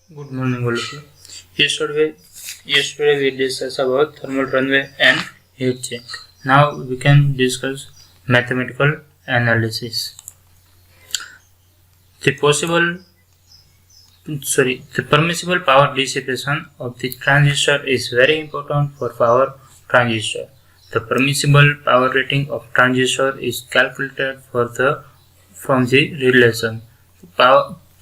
Good morning, all of you. Yesterday we discussed about thermal runaway and heat sink. Now we can discuss mathematical analysis. The permissible power dissipation of the transistor is very important for power transistor. The permissible power rating of transistor is calculated from the relation.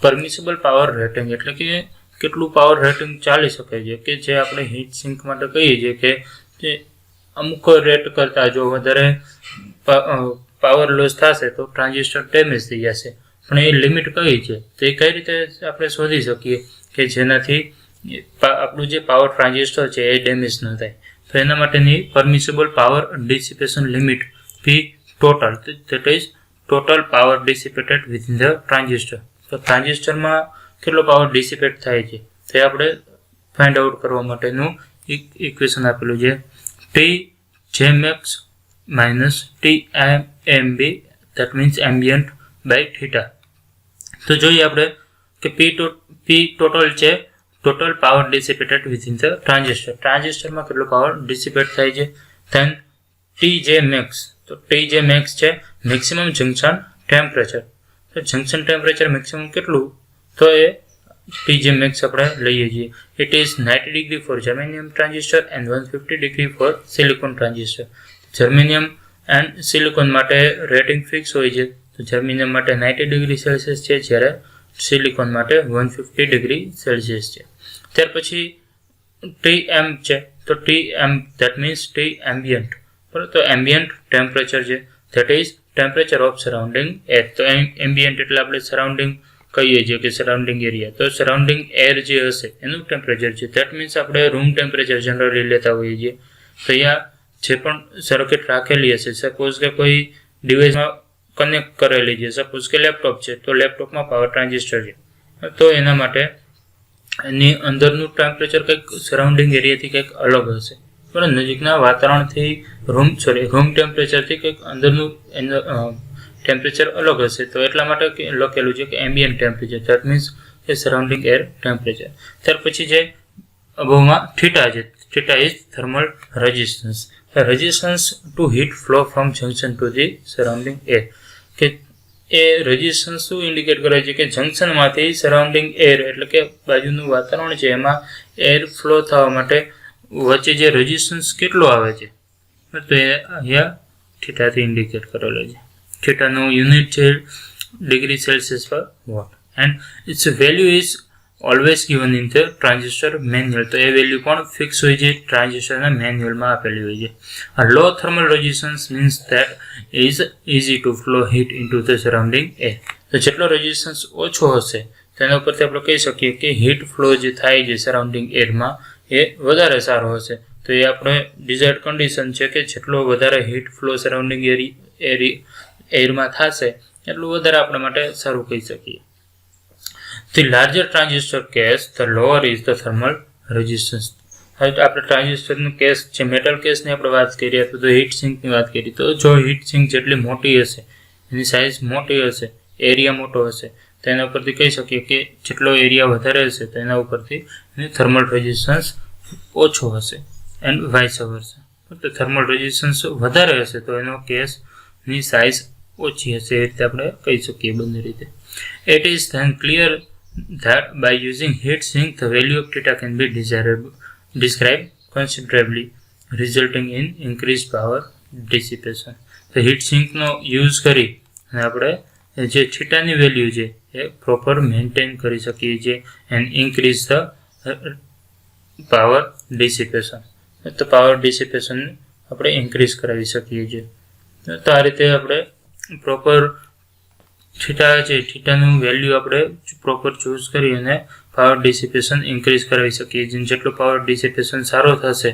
Permissible power rating એટલે કે કેટલું power rating ચાલી શકે છે કે જે આપણે heat sink માટે કહીએ છીએ કે જે અમુક રેટ કરતાં જો વધારે પાવર લોસ થશે તો ટ્રાન્ઝિસ્ટર ડેમેજ થઈ જશે, પણ એ લિમિટ કઈ છે તો એ કઈ રીતે આપણે શોધી શકીએ કે જેનાથી આપણું જે પાવર ટ્રાન્ઝિસ્ટર છે એ ડેમેજ ન થાય. તો એના માટેની permissible power dissipation limit P total, that is total power dissipated within the transistor. તો ટ્રાન્ઝિસ્ટરમાં કેટલો પાવર ડિસિપેટ થાય છે તે આપણે ફાઇન્ડ આઉટ કરવા માટેનું ઇક્વેશન આપેલું છે T J max minus T M B, that means ambient by theta. તો જોઈએ આપણે કે પી ટોટલ છે total power dissipated within the ટ્રાન્ઝિસ્ટરમાં કેટલો પાવર ડિસિપેટ થાય છે. ધેન ટી જે મેક્સ, તો ટી જે મેક્સ છે મેક્સિમમ જંકશન ટેમ્પરેચર. તો જંકશન ટેમ્પરેચર મેક્સિમમ કેટલું, તો એ ટી જે મેક્સ આપણે લઈએ છીએ. It is 90 degree for germanium transistor and 150 degree for silicon transistor. Germanium and silicon માટે રેટિંગ ફિક્સ હોય છે. તો જર્મેનિયમ માટે 90 ડિગ્રી સેલ્સિયસ છે, જ્યારે સિલિકોન માટે 150 ડિગ્રી સેલ્સિયસ છે. ત્યાર પછી ટી એમ છે, તો T M that means T ambient. બરાબર, તો એમ્બિયન્ટ ટેમ્પરેચર છે, that is temperature of surrounding air. તો એમ્બિયન્ટ એટલે આપણે સરાઉન્ડિંગ કહીએ છીએ કે સરાઉન્ડિંગ એરિયા. તો સરાઉન્ડિંગ એર જે હશે એનું ટેમ્પરેચર છે, ધેટ મીન્સ આપણે રૂમ ટેમ્પરેચર જનરલી લેતા હોઈએ છીએ. તો અહીંયા જે પણ સર્કિટ રાખેલી હશે, સપોઝ કે કોઈ ડિવાઇસમાં કનેક્ટ કરેલી છે, સપોઝ કે લેપટોપ છે, તો લેપટોપમાં પાવર ટ્રાન્ઝિસ્ટર છે, તો એના માટે એની અંદરનું ટેમ્પરેચર કંઈક સરાઉન્ડિંગ એરિયાથી કંઈક અલગ હશે. બરાબર, નજીકના વાતાવરણથી રૂમ ટેમ્પરેચરથી કંઈક અંદરનું ટેમ્પરેચર અલગ હશે. તો એટલા માટે લખેલું છે કે એમ્બિયન્ટ ટેમ્પરેચર, ધેટ મીન્સ એ સરાઉન્ડિંગ એર ટેમ્પરેચર. ત્યાર પછી જે અબોવમાં થીટા છે, theta is thermal resistance. Resistance to heat flow from junction to the surrounding air. કે એ રેઝિસ્ટન્સ શું ઇન્ડિકેટ કરે છે કે જંકશનમાંથી સરાઉન્ડિંગ એર એટલે કે બાજુનું વાતાવરણ છે એમાં એર ફ્લો થવા માટે વચ્ચે જે રેઝિસ્ટન્સ કેટલો આવે છે, તો એ અહીંયા થીટાથી ઇન્ડિકેટ કરેલો છે. થીટાનું યુનિટ છે degree Celsius per watt, and its value is always given in the transistor manual. તો એ વેલ્યુ પણ ફિક્સ હોય છે, ટ્રાન્ઝિસ્ટરના મેન્યુઅલમાં આપેલી હોય છે. આ low thermal resistance means that is easy to flow heat into the surrounding air. તો જેટલો રેઝિસ્ટન્સ ઓછો હશે તેના ઉપરથી આપણે કહી શકીએ કે હીટ ફ્લો જે થાય છે સરાઉન્ડિંગ એરમાં એ વધારે સારો હશે. તો એ આપણે ડિઝાયર્ડ કન્ડિશન છે કે જેટલો વધારે હીટ ફ્લો સરાઉન્ડિંગ એરમાં થશે એટલું વધારે આપણા માટે સારું કહી શકીએ. The larger transistor case the lower is the thermal resistance. હવે આપણે ટ્રાન્ઝિસ્ટરનું કેસ છે, મેટલ કેસની આપણે વાત કરીએ તો હીટ સિંકની વાત કરીએ તો જો હીટ સિંક જેટલી મોટી હશે, એની સાઇઝ મોટી હશે, એરિયા મોટો હશે, તો એના ઉપરથી કહી શકીએ કે જેટલો એરિયા વધારે હશે તો એના ઉપરથી એની થર્મલ રેઝિસ્ટન્સ ઓછો હશે એન્ડ વાઇસ વર્સા. તો થર્મલ રેઝિસ્ટન્સ વધારે હશે તો એનો કેસની સાઇઝ ઓછી હશે, એ રીતે આપણે કહી શકીએ બંને રીતે. It is then clear that by using heat sink the value of theta can be described considerably, resulting in increased power dissipation. તો હીટ સિંકનો યુઝ કરી અને આપણે જે થીટાની વેલ્યુ છે એ પ્રોપર મેન્ટેન કરી શકીએ છીએ and increase the power dissipation. તો પાવર ડિસિપેશન આપણે ઇન્ક્રીઝ કરાવી શકીએ છીએ. તો આ રીતે આપણે પ્રોપર થીટા છે, થીટાનું વેલ્યુ આપણે પ્રોપર ચૂઝ કરી અને પાવર ડિસિપેશન ઇન્ક્રીઝ કરાવી શકીએ છીએ. જેટલો પાવર ડિસિપેશન સારો થશે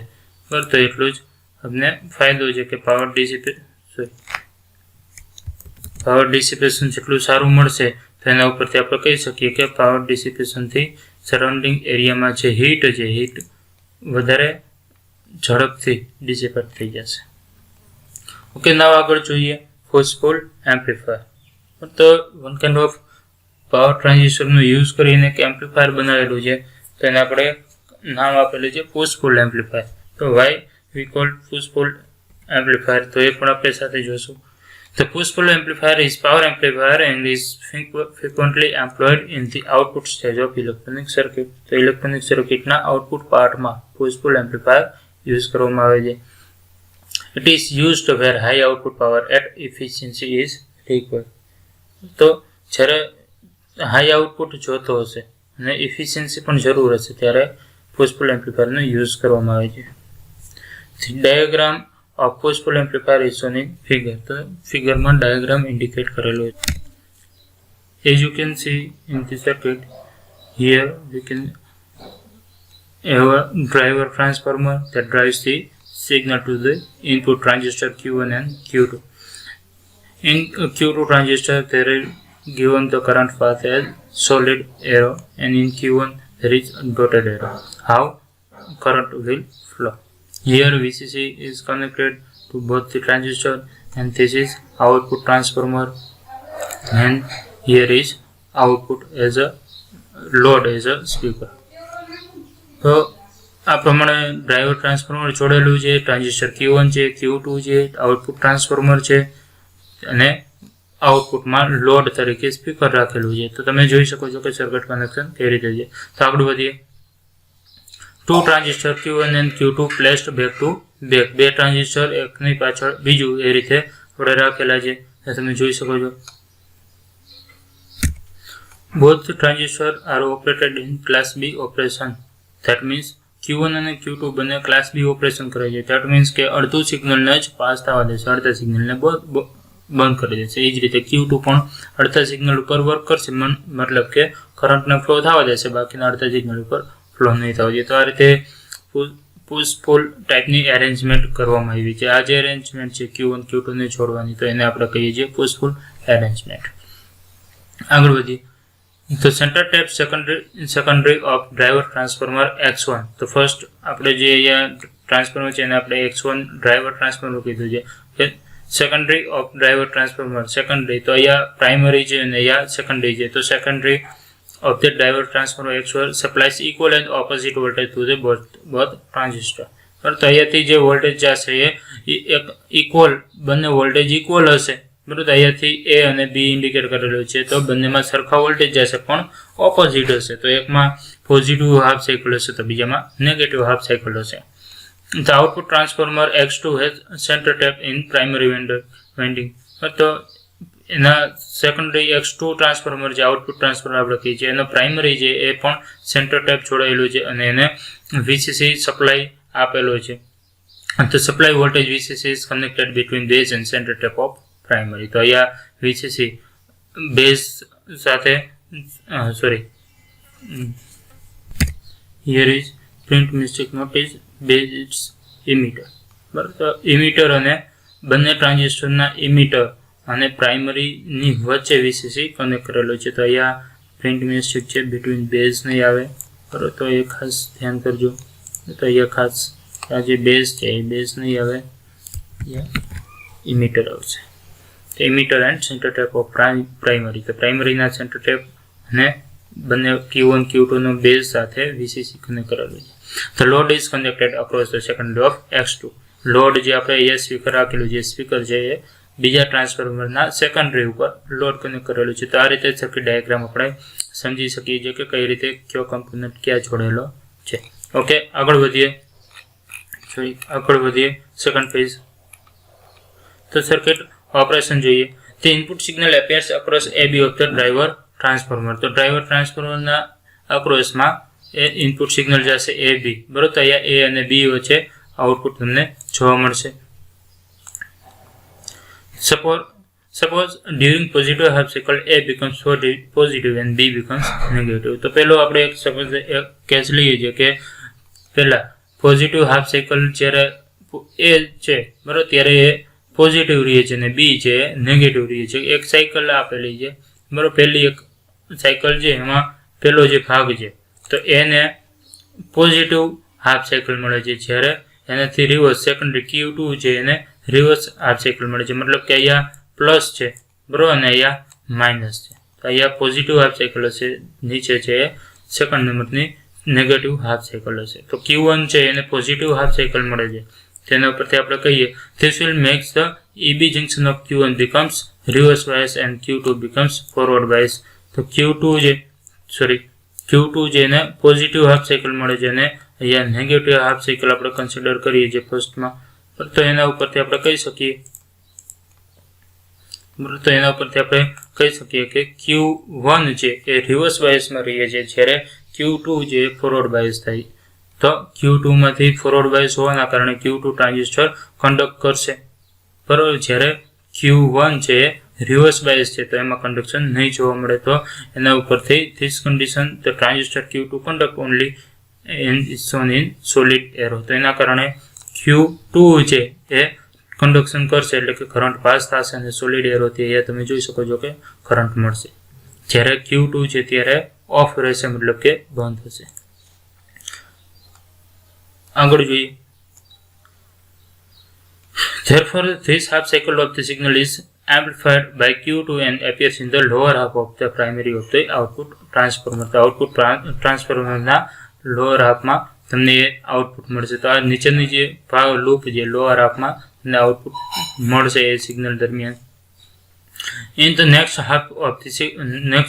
બરાબર તો એટલું જ અમને ફાયદો છે કે પાવર ડિસિપેશન જેટલું સારું મળશે તો એના ઉપરથી આપણે કહી શકીએ કે પાવર ડિસિપેશનથી સરાઉન્ડિંગ એરિયામાં જે હીટ છે હીટ વધારે ઝડપથી ડિસિપેટ થઈ જશે. ઓકે, નાવ આગળ જોઈએ ફોર્સફુલ એમ્પ્લીફાયર. તો one kind of પાવર ટ્રાન્ઝિસ્ટરનો યુઝ કરીને એક એમ્પ્લીફાયર બનાવેલું છે, તો એને આપણે નામ આપેલું છે પુશ પુલ એમ્પ્લીફાયર. તો why we call push pull amplifier, તો એ પણ આપણે સાથે જોશું. The push-pull amplifier is power amplifier and is frequently employed in the output stage of electronic circuit. તો ઇલેક્ટ્રોનિક સર્કિટના આઉટપુટ પાર્ટમાં push-pull amplifier યુઝ કરવામાં આવે છે. It is used where high output power at efficiency is required. તો જ્યારે high output જોતો હશે અને એફિશિયન્સી પણ જરૂર હશે ત્યારે push-pull amplifierનો યુઝ કરવામાં આવે છે. The diagram of push-pull amplifier is shown in figure. તો ફિગરમાં ડાયાગ્રામ ઇન્ડિકેટ કરેલો છે. As you can see in the circuit, here we can have a driver transformer that drives the signal to the input transistor Q1 and Q2. In Q2 transistor, there is given the current path as solid arrow, and in Q1 there is dotted arrow. How current will flow? Here VCC is connected to both the transistor, and this is output transformer, and here is output as a load as a speaker. તો આ પ્રમાણે driver transformer જોડેલું છે, transistor Q1 છે, Q2 છે, output transformer છે અને આઉટપુટમાં load તરીકે સ્પીકર રાખેલું છે. તો તમે જોઈ શકો છો કે સર્કિટ કનેક્શન કેવી રીતે છે. તો આગળ વધીએ. Two transistor Q1 and Q2 placed back to back. બે ટ્રાન્ઝિસ્ટર એકની પાછળ બીજું એ રીતે આપણે રાખેલા છે, તમે જોઈ શકો છો. Both transistor are operated in class B operation. That means Q1 અને Q2 બંને ક્લાસ બી ઓપરેશન કરે છે. ધેટ મીન્સ કે અડધું સિગ્નલને જ પાસ થવા દેશે, અડધા સિગ્નલને બંધ કરી દેશે. એ જ રીતે Q2 પણ અડધા સિગ્નલ ઉપર વર્ક કરશે, મતલબ કે કરંટને ફ્લો થવા દેશે, બાકીના અડધા સિગ્નલ ઉપર ફ્લો નહીં થવા દે. તો આ રીતે પુશ પુલ ટાઈપની એરેન્જમેન્ટ કરવામાં આવી છે. આ જે એરેન્જમેન્ટ છે Q1 Q2 ને છોડવાની, તો એને આપણે કહીએ છીએ પુશ પુલ એરેન્જમેન્ટ. આગળ વધીએ. તો centre tap secondary of driver transformer X1. તો ફર્સ્ટ આપણે જે અહીંયા ટ્રાન્સફોર્મર છે એને આપણે X1 ડ્રાઈવર ટ્રાન્સફોર્મર કીધું છે. Secondary of driver transformer secondary, તો અહીંયા પ્રાઇમરી છે અને અહીંયા સેકન્ડરી છે. તો secondary of the driver transformer X1 supplies equal and opposite voltage to the both transistor. તો અહીંયાથી જે વોલ્ટેજ જશે એ એક ઇક્વલ, બંને વોલ્ટેજ ઇક્વલ હશે, બરાબર. અહીંયાથી A અને B ઇન્ડિકેટ કરેલું છે, તો બંનેમાં સરખા વોલ્ટેજ જશે પણ ઓપોઝિટ હશે. તો એકમાં પોઝિટિવ હાફ સાયકલ હશે તો બીજામાં નેગેટિવ હાફ સાયકલ હશે. The output transformer X2 has center tap in primary winding. તો એના સેકન્ડરી X2 ટ્રાન્સફોર્મર જે આઉટપુટ ટ્રાન્સફોર્મર આપણે કહીએ છીએ એનો પ્રાઇમરી છે એ પણ સેન્ટર ટેપ જોડાયેલું છે અને એને VCC સપ્લાય આપેલો છે. તો supply voltage VCC is connected between base and center tap of primary. તો અહીંયા VCC બેઝ સાથે here is print mistake notice base its emitter. બરાબર. તો ઇમિટર અને બંને ટ્રાન્ઝિસ્ટરના ઇમિટર અને પ્રાઇમરીની વચ્ચે VCC કનેક્ટ કરેલો છે. તો અહીંયા પ્રિન્ટ મિસ્ટેક છે, બિટવીન બેઝ નહીં આવે, બરાબર. તો એ ખાસ ધ્યાન કરજો. તો અહીંયા ખાસ આ જે બેઝ છે એ બેઝ નહીં આવે, ઇમિટર આવશે. તો emitter and centre tap of primary. તો પ્રાઇમરીના સેન્ટર ટેપ અને બંને Q1 Q2 નો બેઝ સાથે VCC કનેક્ટ કરેલું છે. The load is connected across the secondary of X2. Load જે આપણે અહીંયા સ્પીકર રાખેલું છે, સ્પીકર છે એ બીજા ટ્રાન્સફોર્મરના સેકન્ડરી ઉપર લોડ કનેક્ટ કરેલું છે. તો આ રીતે સર્કિટ ડાયાગ્રામ આપણે સમજી શકીએ છીએ કે કઈ રીતે કયો કમ્પોનન્ટ ક્યાં જોડેલો છે. ઓકે, આગળ વધીએ. Second phase. તો સર્કિટ ઓપરેશન જોઈએ. The input signal appears across AB of the driver transformer. તો ડ્રાઈવર ટ્રાન્સફોર્મરના અક્રોસમાં એ ઇનપુટ સિગ્નલ જશે AB, બરોબર. તો અહીંયા A અને B વચ્ચે આઉટપુટ તમને જોવા મળશે. Suppose during positive half cycle A becomes positive and B becomes negative. તો પેલો આપણે એક સપોઝ એક કેસ લઈએ છીએ કે પહેલા પોઝિટિવ હાફ સાયકલ જ્યારે A છે, બરાબર, ત્યારે એ પોઝિટિવ રહે છે અને B છે નેગેટિવ રહે છે. એક સાયકલ આપેલી છે, બરાબર. પહેલી એક સાયકલ છે એમાં પહેલો જે ભાગ છે તો એને પોઝિટિવ હાફ સાયકલ મળે છે, જ્યારે એનાથી રિવર્સ સેકન્ડરી Q2 છે એને રિવર્સ હાફ સાયકલ મળે છે. મતલબ કે અહીંયા પ્લસ છે, બરાબર, અને અહીંયા માઇનસ છે. તો અહીંયા પોઝિટિવ હાફ સાયકલ હશે, નીચે છે સેકન્ડ નંબરની નેગેટિવ હાફ સાયકલ હશે. તો Q1 છે એને પોઝિટિવ હાફ સાયકલ મળે છે. તેના પરથી આપણે કહીએ this will make the EB junction of Q1 becomes reverse bias and Q2 becomes forward bias. તો Q2 છે એને પોઝિટિવ હાફ સાયકલ મળે છે અને અહીંયા નેગેટિવ હાફ સાયકલ આપણે કન્સિડર કરીએ છીએ ફર્સ્ટમાં. તો એના ઉપરથી આપણે કહી શકીએ કે Q1 છે એ રિવર્સ બાયસમાં રહીએ છે, જ્યારે Q2 જે ફોરવર્ડ બાયસ થાય. તો Q2 માંથી ફોરવર્ડ બાયસ હોવાના કારણે Q2 ટ્રાન્ઝિસ્ટર કન્ડક્ટ કરશે, બરાબર. જ્યારે Q1 છે રિવર્સ બાયસ છે તો એમાં કન્ડક્શન નહીં જોવા મળે. તો એના ઉપરથી this condition the transistor Q2 conduct only and is shown in solid arrow. તો એના કારણે Q2 છે એ કન્ડક્શન કરશે, એટલે કે કરંટ પાસ થશે અને સોલિડ એરોથી અહીંયા તમે જોઈ શકો છો કે કરંટ મળશે. જ્યારે Q2 છે ત્યારે ઓફ રહેશે, મતલબ કે બંધ થશે. આગળ જોઈએ. Therefore, this half cycle of the signal is amplified by Q2 and appears in the lower half of the primary of the output transformer. તો આઉટપુટ ટ્રાન્સફોર્મરના લોઅર હાફમાં તમને એ આઉટપુટ મળશે. તો આ નીચેની જે ભાગ લૂપ જે લોઅર હાફમાં તમને આઉટપુટ મળશે એ સિગ્નલ દરમિયાન. In the next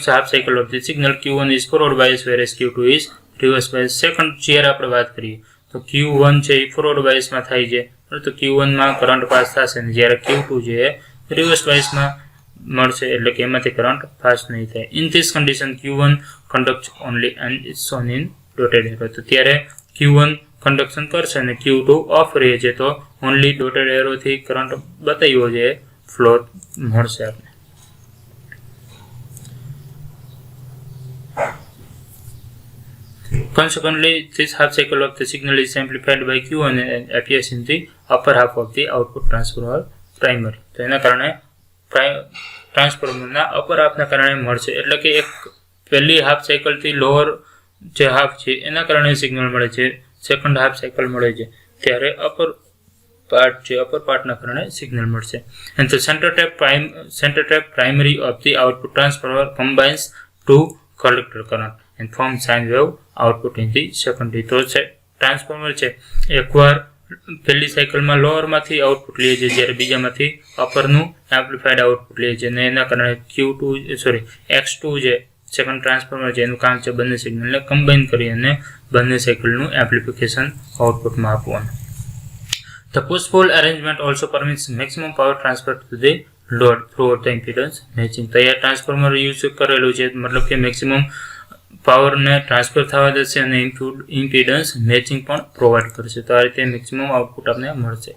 half cycle of the signal, Q1 is forward bias whereas Q2 is reverse bias. Second જ્યારે આપણે વાત કરીએ તો Q1 છે એ ફોરવર્ડ બાયસમાં થાય છે, તો Q1 માં કરંટ પાસ થશે અને જ્યારે Q2 છે એ રિવર્સ બાયસમાં મળશે, એટલે કે એમાંથી કરંટ પાસ નહીં થાય. In this condition, Q1 conducts only and is shown in dotted arrow. તો ત્યારે Q1 કન્ડક્શન કરશે અને Q2 ઓફ રહે છે, તો ઓનલી ડોટેડ એરોથી કરંટ બતાવ્યો છે ફ્લો મળશે આપણે. Consequently, this half cycle of the signal is amplified by Q1 and appears in the upper half of the output transformer primary. તો એના કારણે ટ્રાન્સફોર્મરના અપર હાફના કારણે મળશે, એટલે કે એક પહેલી હાફ સાયકલથી લોઅર જે હાફ છે એના કારણે સિગ્નલ મળે છે, સેકન્ડ હાફ સાયકલ મળે છે ત્યારે અપર પાર્ટના કારણે સિગ્નલ મળશે. And the center tap primary of the output transformer combines to collector current and form sine wave output in the secondary. તો છે ટ્રાન્સફોર્મર છે એકવાર પહેલી સાયકલમાં લોઅરમાંથી આઉટપુટ લે છે, જ્યારે બીજામાંથી અપરનું એમ્પ્લિફાઈડ આઉટપુટ લે છે, અને એના કારણે X2 જે સેકન્ડ ટ્રાન્સફોર્મર છે એનું કામ છે બંને સિગ્નલને કમ્બાઈન કરી અને બંને સાયકલનું એમ્પ્લિફિકેશન આઉટપુટમાં આપવાનું. The push-pull arrangement also permits maximum power transfer to the load throughout the impedance matching. તો અહીંયા ટ્રાન્સફોર્મર યુઝ કરેલું છે, મતલબ કે મેક્સિમમ પાવરને ટ્રાન્સફર થવા દેશે અને ઇમ્પિડન્સ મેચિંગ પણ પ્રોવાઈડ કરશે. તો આ રીતે મેક્સિમમ આઉટપુટ આપણને મળશે.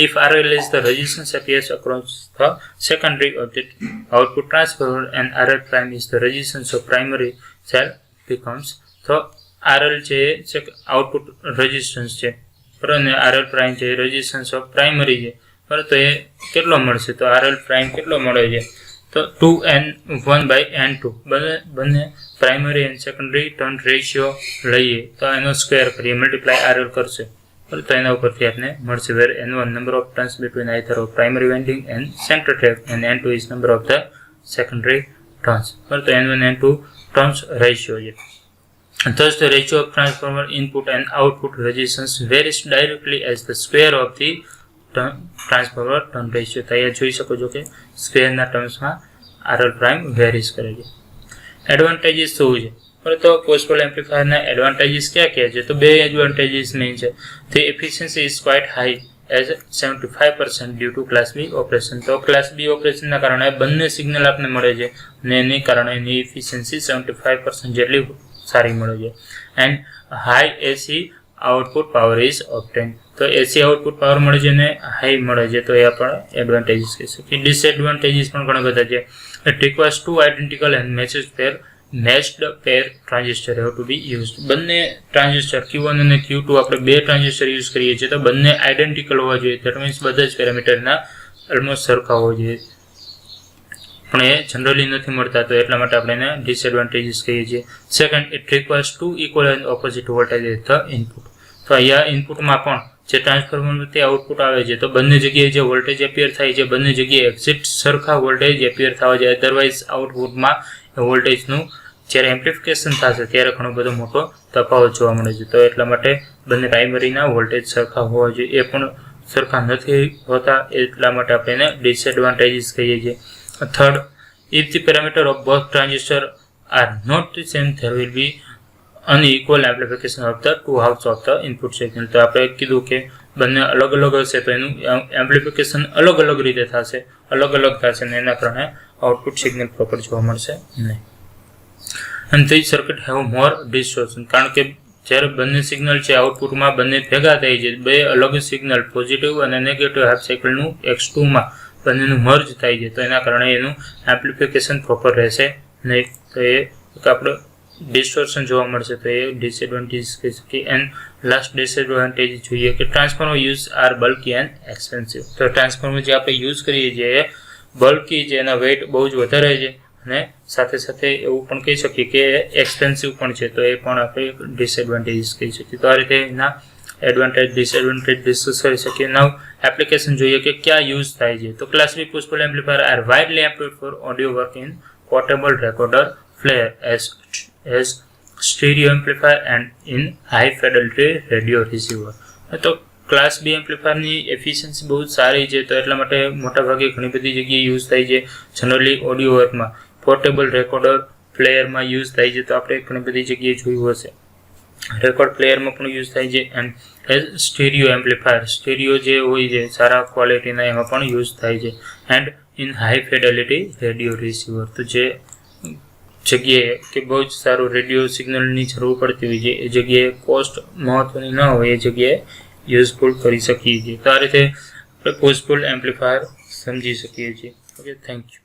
If RL is the resistance appears across the secondary of the output transformer and RL prime is the resistance of primary cell becomes. તો RL છે આઉટપુટ રેઝિસ્ટન્સ છે, બરાબર, અને RL પ્રાઇમ છે રેઝિસ્ટન્સ ઓફ પ્રાઇમરી છે, બરાબર. તો એ કેટલો મળશે? તો RL પ્રાઇમ કેટલો મળે છે? તો 2n1/n2 બંને primary and secondary turn ratio લઈએ તો એનો સ્ક્વેર કરીએ, મલ્ટીપ્લાય RL કરશે, બરાબર. તો એના ઉપરથી આપણે મળશે where n1 number of turns between either of primary winding and centre tap and n2 is number of the secondary turns, બરાબર. તો n1 n2 ટર્ન્સ રેશિયો છે. Thus, the ratio of transformer input and output resistance varies directly as the square of the transformer turn ratio. તો અહીંયા જોઈ શકો છો કે સ્ક્વેરના ટર્મ્સમાં RL prime varies કરે છે. એડવાન્ટેજીસ શું છે? તો પુશ-પુલ એમ્પ્લીફાયરના એડવાન્ટેજીસ ક્યાં છે? તો બે એડવાન્ટેજીસ મેઇન છે. The efficiency is quite high as 75% due to class B operation. તો ક્લાસ B ઓપરેશનના કારણે બંને સિગ્નલ આપને મળે છે અને એની કારણે એની એફિશિયન્સી 75% જેટલી સારી મળે છે. And high AC output power is obtain. તો એસી આઉટપુટ પાવર મળે છે અને હાઈ મળે છે, તો એ આપણે એડવાન્ટેજીસ કહી શકીએ. ડિસએડવાન્ટેજીસ પણ ઘણા બધા છે. It requires two identical and matched pair transistor have to be used. બંને ટ્રાન્ઝિસ્ટર Q1 અને Q2 આપણે બે ટ્રાન્ઝિસ્ટર યુઝ કરીએ છીએ તો બંને આઈડેન્ટિકલ હોવા જોઈએ. ધેટ મીન્સ બધા જ પેરામીટરના ઓલમોસ્ટ સરખા હોવા જોઈએ, પણ એ જનરલી નથી મળતા, તો એટલા માટે આપણે એને ડિસએડવાન્ટેજીસ કહીએ છીએ. Second, it requires two equal and opposite voltage at the input. તો અહીંયા ઇનપુટમાં પણ જે ટ્રાન્સફોર્મરથી આઉટપુટ આવે છે તો બંને જગ્યાએ જે વોલ્ટેજ એપિયર થાય છે બંને જગ્યાએ એક્ઝેક્ટ સરખા વોલ્ટેજ એપિયર થવા જોઈએ, અધરવાઇઝ આઉટપુટમાં વોલ્ટેજનું જ્યારે એમ્પ્લિફિકેશન થશે ત્યારે ઘણો બધો મોટો તફાવત જોવા મળે છે. તો એટલા માટે બંને પ્રાઇમરીના વોલ્ટેજ સરખા હોવા જોઈએ, એ પણ સરખા નથી હોતા, એટલા માટે આપણે એને ડિસએડવાન્ટેજીસ કહીએ છીએ. Third, if the parameter of both transistor are not the same, there will be unequal amplification of the two halves of the input signal. તો આપણે કીધું કે બંને અલગ અલગ હશે તો એનું એમ્પ્લિફિકેશન અલગ અલગ રીતે થશે, અલગ અલગ થશે ને એના કારણે આઉટપુટ સિગ્નલ પ્રોપર જોવા મળશે નહીં. અને તે સર્કિટ હેવ મોર ડિસ્ટોર્શન, કારણ કે જ્યારે બંને સિગ્નલ છે આઉટપુટમાં બંને ભેગા થઈ છે, બે અલગ સિગ્નલ પોઝિટિવ અને નેગેટિવ હાફ સાયકલનું X2માં બંનેનું મર્જ થાય છે, તો એના કારણે એનું એમ્પ્લિફિકેશન પ્રોપર રહેશે નહીં. તો એ આપણે ડિસ્ટોર્શન જોવા મળશે, તો એ ડિસએડવાન્ટેજ કહી શકીએ. એન્ડ લાસ્ટ ડિસએડવાન્ટેજ જોઈએ કે transformer use are bulky and expensive. તો ટ્રાન્સફોર્મર જે આપણે યુઝ કરીએ છીએ એ બલ્કી છે, એના વેઇટ બહુ જ વધારે છે અને સાથે સાથે એવું પણ કહી શકીએ કે એક્સપેન્સિવ પણ છે, તો એ પણ આપણે ડિસએડવાન્ટેજીસ કહી શકીએ. તો આ રીતે એના એડવાન્ટેજ ડિસએડવાન્ટેજ ડિસ્કસ કરી શકીએ. નાવ એપ્લિકેશન જોઈએ કે ક્યાં યુઝ થાય છે. તો class B push pull amplifier are widely employed for audio work in portable recorder player as stereo amplifier and in high fidelity radio receiver. તો ક્લાસ B એમ્પ્લીફાયરની એફિશિયન્સી બહુ સારી છે, તો એટલા માટે મોટાભાગે ઘણી બધી જગ્યાએ યુઝ થાય છે. જનરલી ઓડિયો વર્કમાં, પોર્ટેબલ રેકોર્ડર પ્લેયરમાં યુઝ થાય છે, તો આપણે ઘણી બધી જગ્યાએ જોયું હશે. રેકોર્ડ પ્લેયરમાં પણ યુઝ થાય છે. એન્ડ એઝ સ્ટેરિયો એમ્પ્લીફાયર, સ્ટેરિયો જે હોય છે સારા ક્વોલિટીના, એમાં પણ યુઝ થાય છે. And in high fidelity radio receiver, તો જે જગ્યાએ કે બહુ જ સારું રેડિયો સિગ્નલની જરૂર પડતી હોય છે, એ જગ્યાએ કોસ્ટ મહત્વની ન હોય એ જગ્યાએ યુઝફુલ કરી શકીએ છીએ. તો આ રીતે આપણે પુશ પુલ એમ્પ્લીફાયર સમજી શકીએ છીએ. Okay, thank you.